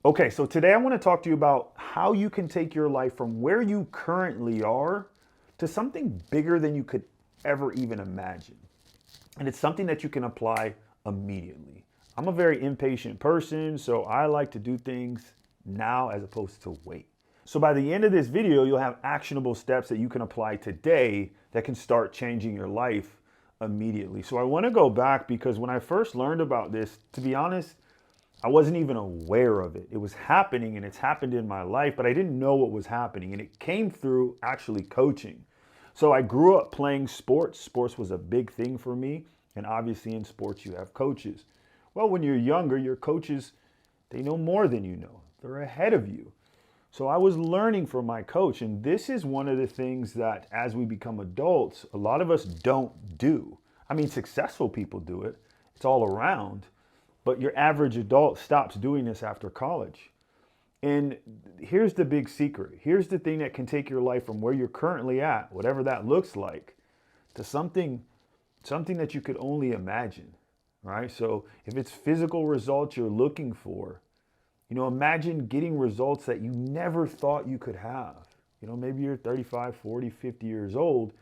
Okay, so today I want to talk to you about how you can take your life from where you currently are to something bigger than you could ever even imagine. And it's something that you can apply immediately. I'm a very impatient person, so I like to do things now as opposed to wait. So by the end of this video, you'll have actionable steps that you can apply today that can start changing your life immediately. So I want to go back because when I first learned about this, to be honest, I wasn't even aware of it. It was happening and it's happened in my life, but I didn't know what was happening. And it came through actually coaching. So I grew up playing sports. Sports was a big thing for me. And obviously in sports, you have coaches. Well, when you're younger, your coaches, they know more than you know. They're ahead of you. So I was learning from my coach. And this is one of the things that as we become adults, a lot of us don't do. I mean, successful people do it. It's all around. But your average adult stops doing this after college. And here's the big secret. Here's the thing that can take your life from where you're currently at, whatever that looks like, to something that you could only imagine, right? So if it's physical results you're looking for, imagine getting results that you never thought you could have. Maybe you're 35, 40, 50 years old,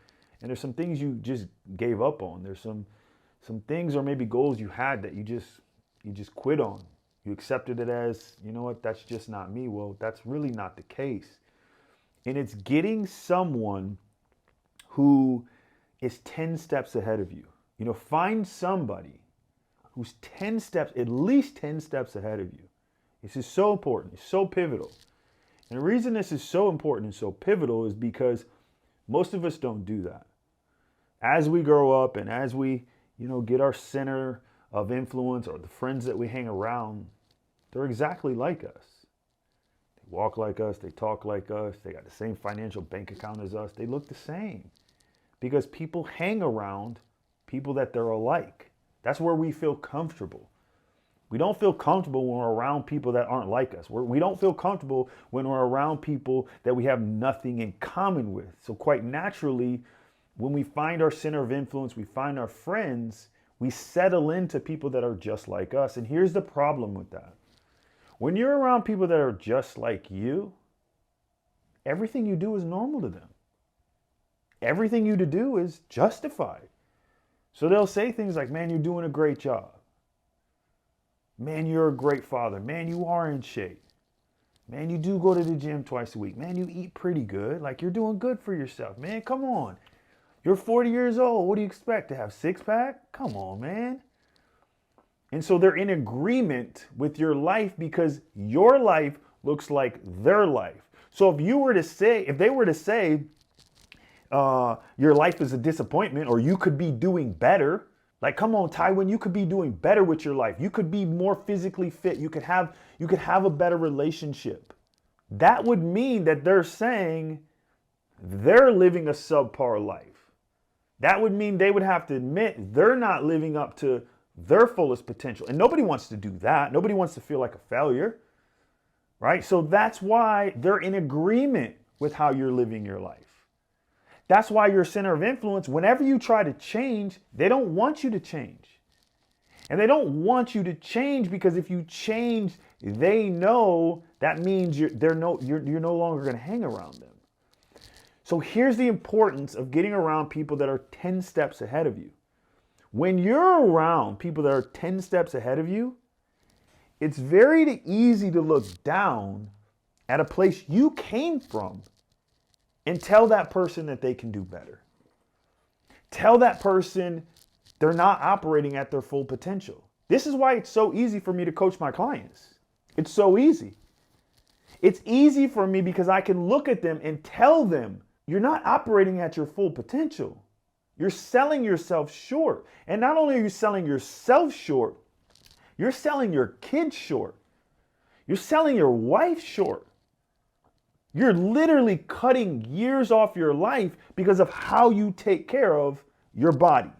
and there's some things you just gave up on. There's some things or maybe goals you had that you just quit on. You accepted it as, you know what, that's just not me. Well, that's really not the case. And it's getting someone who is 10 steps ahead of you. Find somebody who's 10 steps, at least 10 steps ahead of you. This is so important. It's so pivotal. And the reason this is so important and so pivotal is because most of us don't do that. As we grow up and as we, get our center of influence or the friends that we hang around, they're exactly like us. They walk like us, they talk like us, they got the same financial bank account as us, they look the same. Because people hang around people that they're alike. That's where we feel comfortable. We don't feel comfortable when we're around people that aren't like us. We don't feel comfortable when we're around people that we have nothing in common with. So quite naturally, when we find our center of influence, we find our friends, we settle into people that are just like us. And here's the problem with that. When you're around people that are just like you, everything you do is normal to them. Everything you do is justified. So they'll say things like, man, you're doing a great job. Man, you're a great father. Man, you are in shape. Man, you do go to the gym twice a week. Man, you eat pretty good. Like, you're doing good for yourself. Man, come on. You're 40 years old. What do you expect? To have six-pack? Come on, man. And so they're in agreement with your life because your life looks like their life. So if they were to say, your life is a disappointment or you could be doing better, like, come on, Tywin, you could be doing better with your life. You could be more physically fit. You could have a better relationship. That would mean that they're saying they're living a subpar life. That would mean they would have to admit they're not living up to their fullest potential. And nobody wants to do that. Nobody wants to feel like a failure, right? So that's why they're in agreement with how you're living your life. That's why your center of influence, whenever you try to change, they don't want you to change. And they don't want you to change because if you change, they know that means you're no longer going to hang around them. So here's the importance of getting around people that are 10 steps ahead of you. When you're around people that are 10 steps ahead of you, it's very easy to look down at a place you came from and tell that person that they can do better. Tell that person they're not operating at their full potential. This is why it's so easy for me to coach my clients. It's so easy. It's easy for me because I can look at them and tell them, you're not operating at your full potential. You're selling yourself short. And not only are you selling yourself short, you're selling your kids short. You're selling your wife short. You're literally cutting years off your life because of how you take care of your body.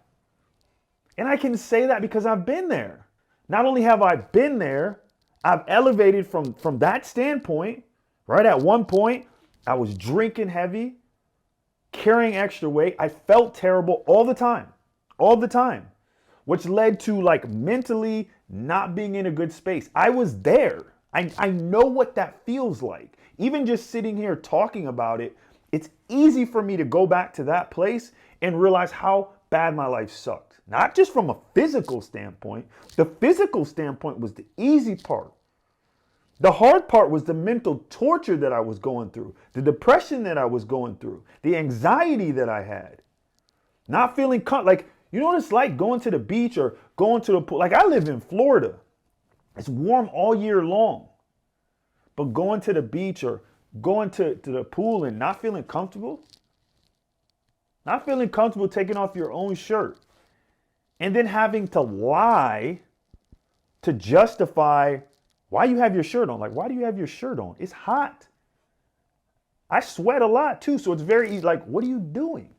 And I can say that because I've been there. Not only have I been there, I've elevated from that standpoint. Right at one point, I was drinking heavy, carrying extra weight. I felt terrible all the time, which led to like mentally not being in a good space. I was there. I know what that feels like. Even just sitting here talking about it, it's easy for me to go back to that place and realize how bad my life sucked. Not just from a physical standpoint. The physical standpoint was the easy part. The hard part was the mental torture that I was going through, the depression that I was going through, the anxiety that I had. Not feeling like, you know what it's like going to the beach or going to the pool? Like, I live in Florida. It's warm all year long. But going to the beach or going to the pool and not feeling comfortable taking off your own shirt, and then having to lie to justify why you have your shirt on. Like, why do you have your shirt on? It's hot. I sweat a lot too, so it's very easy. Like, what are you doing?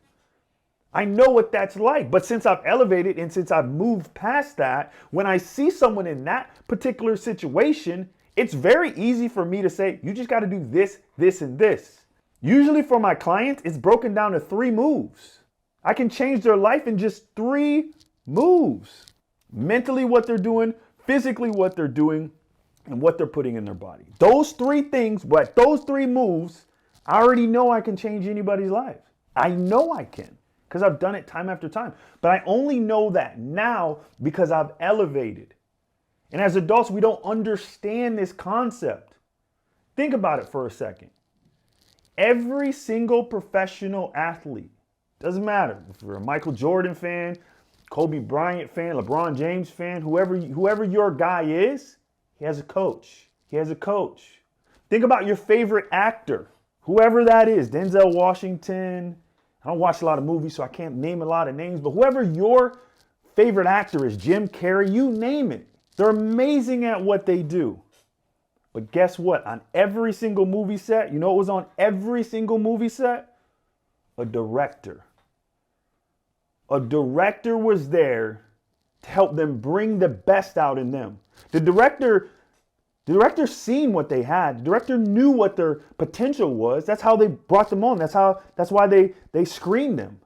I know what that's like, but since I've elevated and since I've moved past that, when I see someone in that particular situation, it's very easy for me to say, you just got to do this, this, and this. Usually for my clients, it's broken down to 3 moves. I can change their life in just 3 moves. Mentally what they're doing, physically what they're doing, and what they're putting in their body. Those 3 things, but those 3 moves, I already know I can change anybody's life. I know I can, because I've done it time after time. But I only know that now because I've elevated. And as adults, we don't understand this concept. Think about it for a second. Every single professional athlete, doesn't matter if you're a Michael Jordan fan, Kobe Bryant fan, LeBron James fan, whoever your guy is, he has a coach. He has a coach. Think about your favorite actor, whoever that is, Denzel Washington. I don't watch a lot of movies, so I can't name a lot of names, but whoever your favorite actor is, Jim Carrey, you name it. They're amazing at what they do. But guess what? On every single movie set, you know what was on every single movie set? A director. A director was there to help them bring the best out in them. The director seen what they had. The director knew what their potential was. That's how they brought them on. That's why they screened them.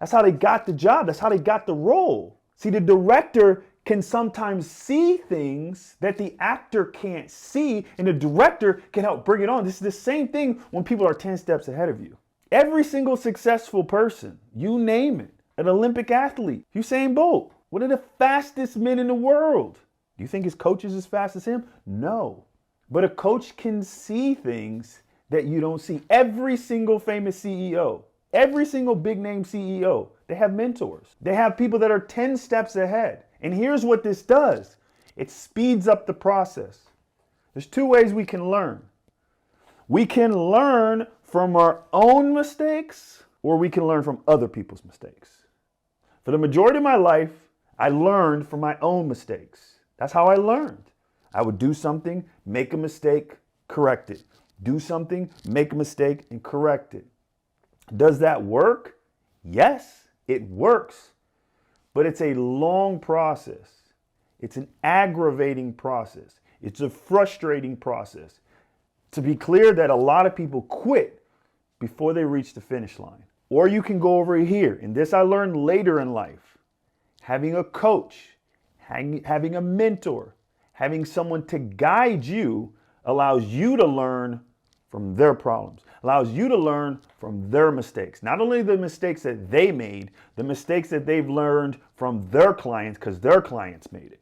That's how they got the job. That's how they got the role. See, the director can sometimes see things that the actor can't see, and the director can help bring it on. This is the same thing when people are 10 steps ahead of you. Every single successful person, you name it, an Olympic athlete, Usain Bolt, one of the fastest men in the world. Do you think his coach is as fast as him? No. But a coach can see things that you don't see. Every single famous CEO, every single big name CEO, they have mentors. They have people that are 10 steps ahead. And here's what this does. It speeds up the process. There's 2 ways we can learn. We can learn from our own mistakes, or we can learn from other people's mistakes. For the majority of my life, I learned from my own mistakes. That's how I learned. I would do something, make a mistake, correct it. Do something, make a mistake, and correct it. Does that work? Yes, it works. But it's a long process. It's an aggravating process. It's a frustrating process. To be clear, that a lot of people quit before they reach the finish line. Or you can go over here, and this I learned later in life. Having a coach, having a mentor, having someone to guide you allows you to learn from their problems, allows you to learn from their mistakes. Not only the mistakes that they made, the mistakes that they've learned from their clients because their clients made it.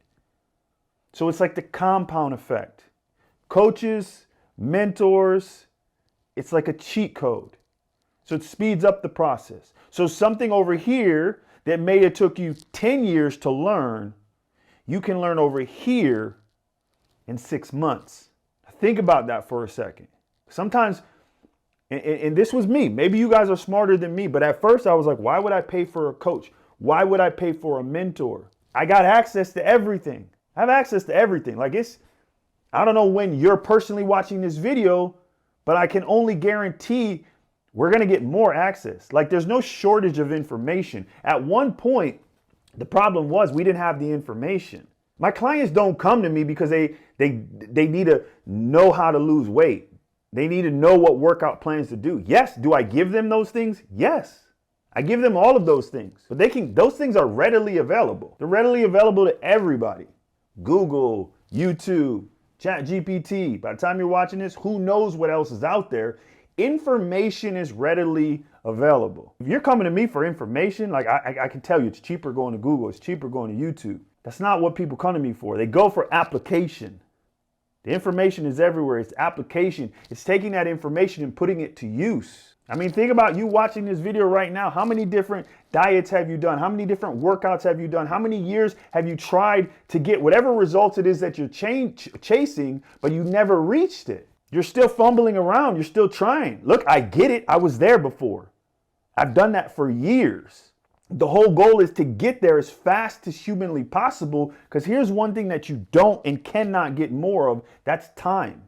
So it's like the compound effect. Coaches, mentors, it's like a cheat code. So it speeds up the process. So something over here that may have took you 10 years to learn, you can learn over here in 6 months. Think about that for a second. Sometimes, and this was me, maybe you guys are smarter than me, but at first I was like, why would I pay for a coach? Why would I pay for a mentor? I got access to everything. I have access to everything. Like I don't know when you're personally watching this video, but I can only guarantee we're going to get more access. Like there's no shortage of information. At one point, the problem was we didn't have the information. My clients don't come to me because they need to know how to lose weight. They need to know what workout plans to do. Yes. Do I give them those things? Yes. I give them all of those things. But those things are readily available. They're readily available to everybody. Google, YouTube, ChatGPT. By the time you're watching this, who knows what else is out there? Information is readily available. If you're coming to me for information, like I can tell you it's cheaper going to Google, it's cheaper going to YouTube. That's not what people come to me for. They go for application. The information is everywhere. It's application. It's taking that information and putting it to use. I mean, think about you watching this video right now. How many different diets have you done? How many different workouts have you done? How many years have you tried to get whatever results it is that you're chasing, but you never reached it? You're still fumbling around. You're still trying. Look, I get it. I was there before. I've done that for years. The whole goal is to get there as fast as humanly possible, because here's one thing that you don't and cannot get more of. That's time.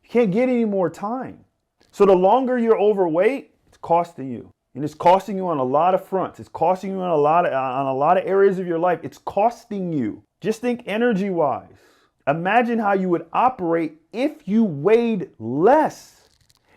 You can't get any more time. So the longer you're overweight, it's costing you. And it's costing you on a lot of fronts. It's costing you on a lot of areas of your life. It's costing you. Just think energy-wise. Imagine how you would operate if you weighed less.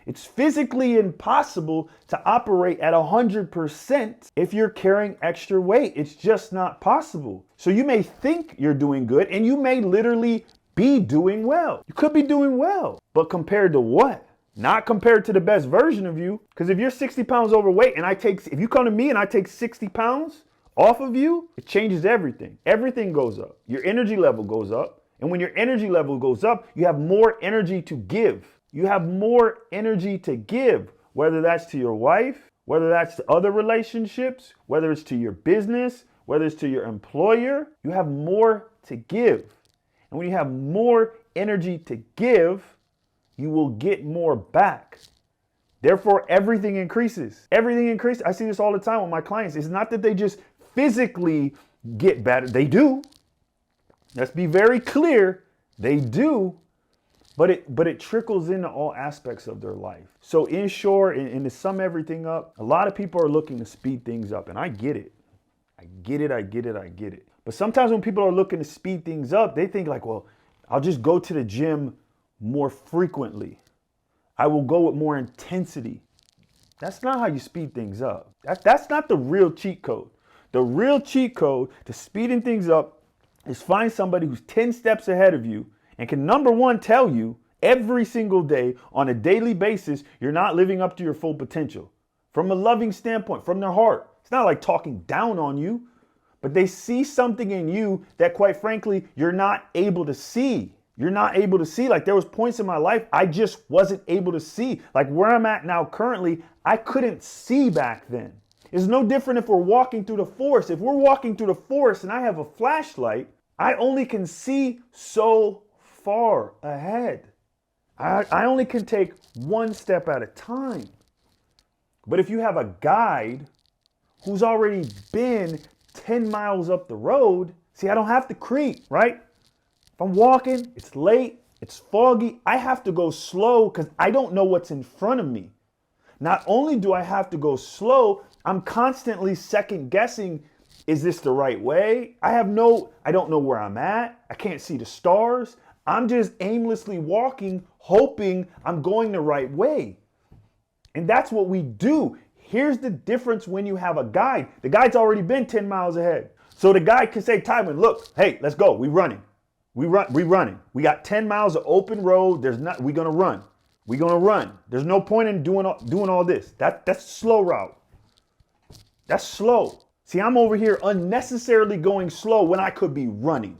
It's physically impossible to operate at 100% if you're carrying extra weight. It's just not possible. So you may think you're doing good, and you may literally be doing well. You could be doing well, but compared to what? Not compared to the best version of you. Because if you're 60 pounds overweight and if you come to me and I take 60 pounds off of you, it changes everything. Everything goes up. Your energy level goes up. And when your energy level goes up, you have more energy to give. You have more energy to give, whether that's to your wife, whether that's to other relationships, whether it's to your business, whether it's to your employer. You have more to give. And when you have more energy to give, you will get more back. Therefore, everything increases. Everything increases. I see this all the time with my clients. It's not that they just physically get better. They do. Let's be very clear. They do. But it trickles into all aspects of their life. So in short, and to sum everything up, a lot of people are looking to speed things up. And I get it. I get it. But sometimes when people are looking to speed things up, they think like, well, I'll just go to the gym more frequently. I will go with more intensity. That's not how you speed things up. That's not the real cheat code. The real cheat code to speeding things up is find somebody who's 10 steps ahead of you and can, number one, tell you every single day on a daily basis you're not living up to your full potential. From a loving standpoint, from their heart. It's not like talking down on you, but they see something in you that, quite frankly, you're not able to see. You're not able to see. Like, there was points in my life I just wasn't able to see. Like where I'm at now currently, I couldn't see back then. It's no different if we're walking through the forest. If we're walking through the forest and I have a flashlight, I only can see so far ahead. I only can take one step at a time. But if you have a guide who's already been 10 miles up the road, see, I don't have to creep, right? If I'm walking, it's late, it's foggy, I have to go slow because I don't know what's in front of me. Not only do I have to go slow, I'm constantly second guessing, is this the right way? I don't know where I'm at. I can't see the stars. I'm just aimlessly walking, hoping I'm going the right way. And that's what we do. Here's the difference when you have a guide. The guide's already been 10 miles ahead. So the guide can say, Tywin, look, hey, let's go. We running. We running. We got 10 miles of open road. We're gonna run. We're gonna run. There's no point in doing all this. That's slow route. That's slow. See, I'm over here unnecessarily going slow when I could be running.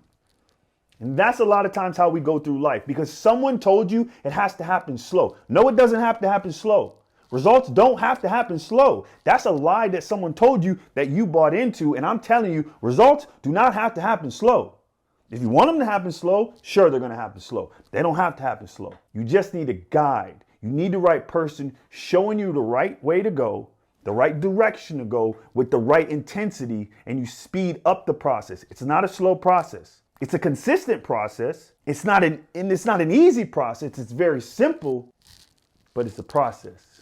And that's a lot of times how we go through life, because someone told you it has to happen slow. No, it doesn't have to happen slow. Results don't have to happen slow. That's a lie that someone told you that you bought into. And I'm telling you, results do not have to happen slow. If you want them to happen slow, sure, they're going to happen slow. They don't have to happen slow. You just need a guide. You need the right person showing you the right way to go, the right direction to go with the right intensity, and you speed up the process. It's not a slow process. It's a consistent process. It's not an easy process. It's very simple, but it's a process.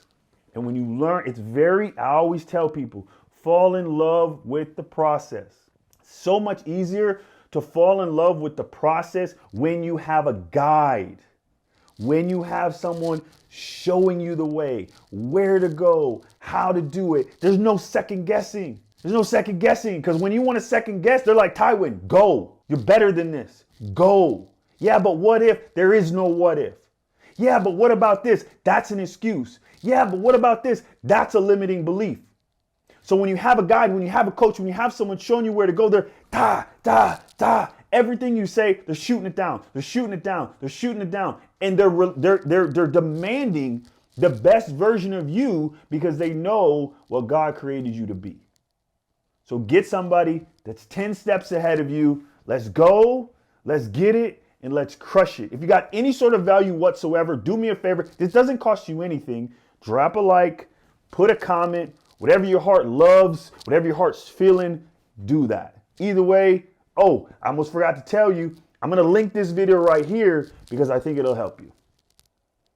And when you learn, I always tell people, fall in love with the process. So much easier to fall in love with the process when you have a guide, when you have someone showing you the way, where to go, how to do it. There's no second guessing. Because when you want to second guess, they're like, Tywin, go. You're better than this. Go. Yeah, but what if? There is no what if. Yeah, but what about this? That's an excuse. Yeah, but what about this? That's a limiting belief. So when you have a guide, when you have a coach, when you have someone showing you where to go, they're everything you say, they're shooting it down. They're shooting it down. They're shooting it down. And they're demanding the best version of you because they know what God created you to be. So get somebody that's 10 steps ahead of you. Let's go. Let's get it. And let's crush it. If you got any sort of value whatsoever, do me a favor. This doesn't cost you anything. Drop a like, put a comment, whatever your heart loves, whatever your heart's feeling, do that. Either way, oh, I almost forgot to tell you, I'm going to link this video right here because I think it'll help you.